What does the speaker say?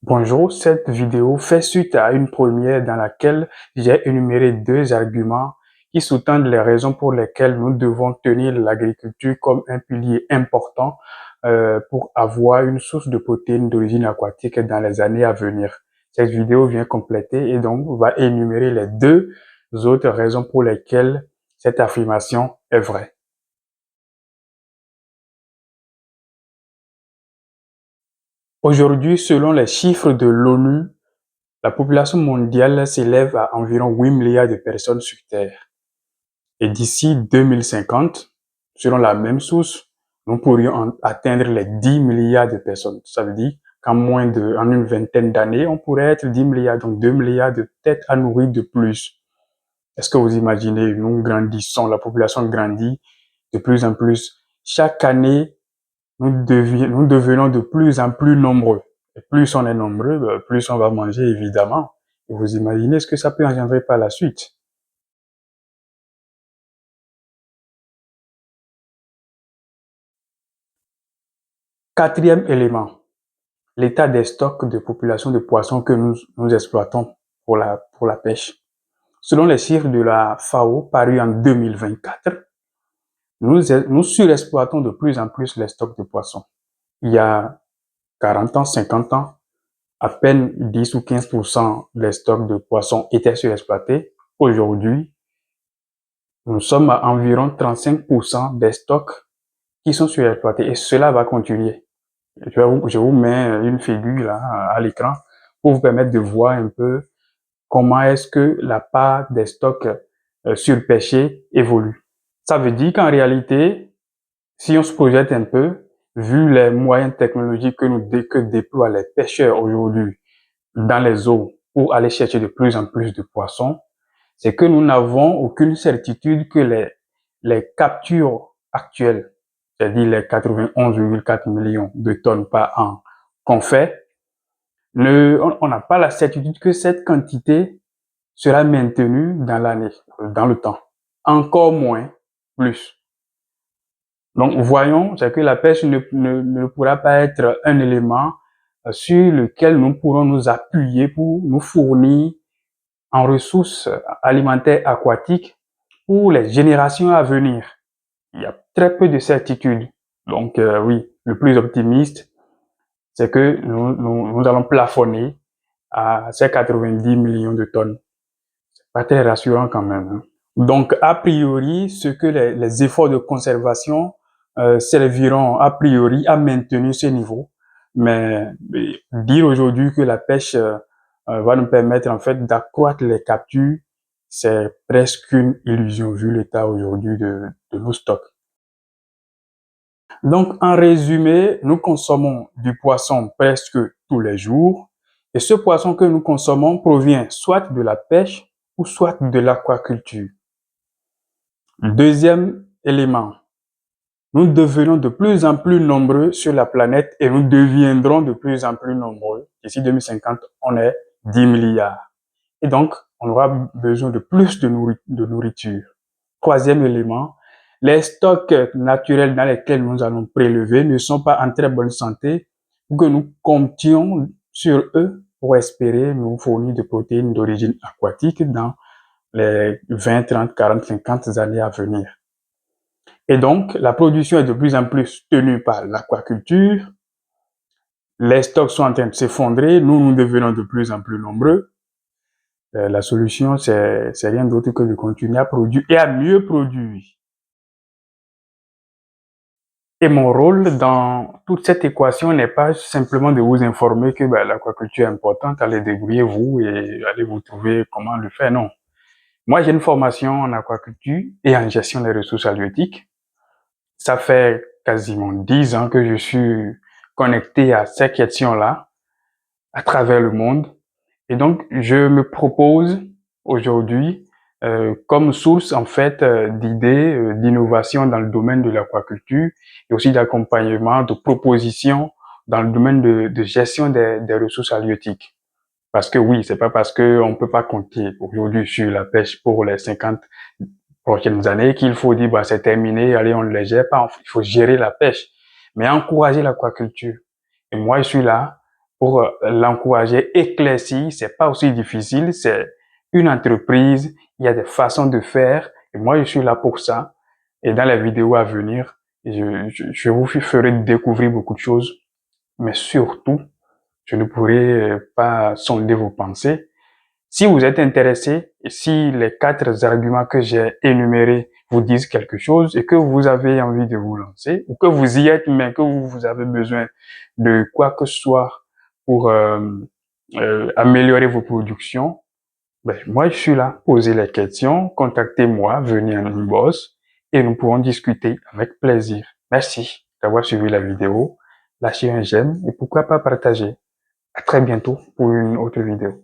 Bonjour, cette vidéo fait suite à une première dans laquelle j'ai énuméré deux arguments qui sous-tendent les raisons pour lesquelles nous devons tenir l'agriculture comme un pilier important pour avoir une source de protéines d'origine aquatique dans les années à venir. Cette vidéo vient compléter et donc va énumérer les deux autres raisons pour lesquelles cette affirmation est vraie. Aujourd'hui, selon les chiffres de l'ONU, la population mondiale s'élève à environ 8 milliards de personnes sur Terre. Et d'ici 2050, selon la même source, nous pourrions atteindre les 10 milliards de personnes. Ça veut dire en une vingtaine d'années, on pourrait être 10 milliards, donc 2 milliards de têtes à nourrir de plus. Est-ce que vous imaginez, nous grandissons, la population grandit de plus en plus. Chaque année, nous devenons de plus en plus nombreux. Et plus on est nombreux, plus on va manger, évidemment. Et vous imaginez ce que ça peut engendrer par la suite. Quatrième élément, l'état des stocks de population de poissons que nous exploitons pour la pêche. Selon les chiffres de la FAO parus en 2024, nous surexploitons de plus en plus les stocks de poissons. Il y a 40 ans, 50 ans, à peine 10 ou 15% des stocks de poissons étaient surexploités. Aujourd'hui, nous sommes à environ 35% des stocks qui sont surexploités et cela va continuer. Je vous mets une figure là à l'écran pour vous permettre de voir un peu comment est-ce que la part des stocks surpêchés évolue. Ça veut dire qu'en réalité, si on se projette un peu, vu les moyens technologiques que déploient les pêcheurs aujourd'hui dans les eaux pour aller chercher de plus en plus de poissons, c'est que nous n'avons aucune certitude que les captures actuelles, c'est-à-dire les 91,4 millions de tonnes par an qu'on fait, on n'a pas la certitude que cette quantité sera maintenue dans l'année, dans le temps. Encore moins, plus. Donc, voyons, c'est que la pêche ne pourra pas être un élément sur lequel nous pourrons nous appuyer pour nous fournir en ressources alimentaires aquatiques pour les générations à venir. Il y a très peu de certitudes. Donc oui, le plus optimiste, c'est que nous allons plafonner à ces 90 millions de tonnes. C'est pas très rassurant quand même. Hein. Donc a priori, ce que les efforts de conservation serviront a priori à maintenir ce niveau. Mais dire aujourd'hui que la pêche va nous permettre en fait d'accroître les captures, c'est presque une illusion vu l'état aujourd'hui de nos stocks. Donc, en résumé, nous consommons du poisson presque tous les jours et ce poisson que nous consommons provient soit de la pêche ou soit de l'aquaculture. Deuxième élément, nous devenons de plus en plus nombreux sur la planète et nous deviendrons de plus en plus nombreux. D'ici 2050, on est 10 milliards. Et donc, on aura besoin de plus de nourriture. Troisième élément, les stocks naturels dans lesquels nous allons prélever ne sont pas en très bonne santé pour que nous comptions sur eux pour espérer nous fournir de protéines d'origine aquatique dans les 20, 30, 40, 50 années à venir. Et donc, la production est de plus en plus tenue par l'aquaculture. Les stocks sont en train de s'effondrer. Nous devenons de plus en plus nombreux. La solution, c'est rien d'autre que de continuer à produire et à mieux produire. Et mon rôle dans toute cette équation n'est pas simplement de vous informer que l'aquaculture est importante, allez débrouillez-vous et allez vous trouver comment le faire. Non. Moi, j'ai une formation en aquaculture et en gestion des ressources halieutiques. Ça fait quasiment 10 ans que je suis connecté à ces questions-là à travers le monde. Et donc, je me propose aujourd'hui comme source en fait d'idées, d'innovation dans le domaine de l'aquaculture et aussi d'accompagnement, de propositions dans le domaine de gestion des ressources halieutiques. Parce que oui, c'est pas parce qu'on peut pas compter aujourd'hui sur la pêche pour les 50 prochaines années qu'il faut dire c'est terminé, allez on ne les gère pas, il faut gérer la pêche, mais encourager l'aquaculture. Et moi je suis là pour l'encourager, éclaircir. C'est pas aussi difficile, c'est une entreprise, il y a des façons de faire et moi je suis là pour ça. Et dans les vidéos à venir, je vous ferai découvrir beaucoup de choses, mais surtout, je ne pourrai pas sonder vos pensées. Si vous êtes intéressé et si les 4 arguments que j'ai énumérés vous disent quelque chose et que vous avez envie de vous lancer ou que vous y êtes mais que vous avez besoin de quoi que ce soit pour améliorer vos productions, ben, moi je suis là. Posez les questions, contactez-moi, venez en inbox et nous pourrons discuter avec plaisir. Merci d'avoir suivi la vidéo. Lâchez un j'aime et pourquoi pas partager. À très bientôt pour une autre vidéo.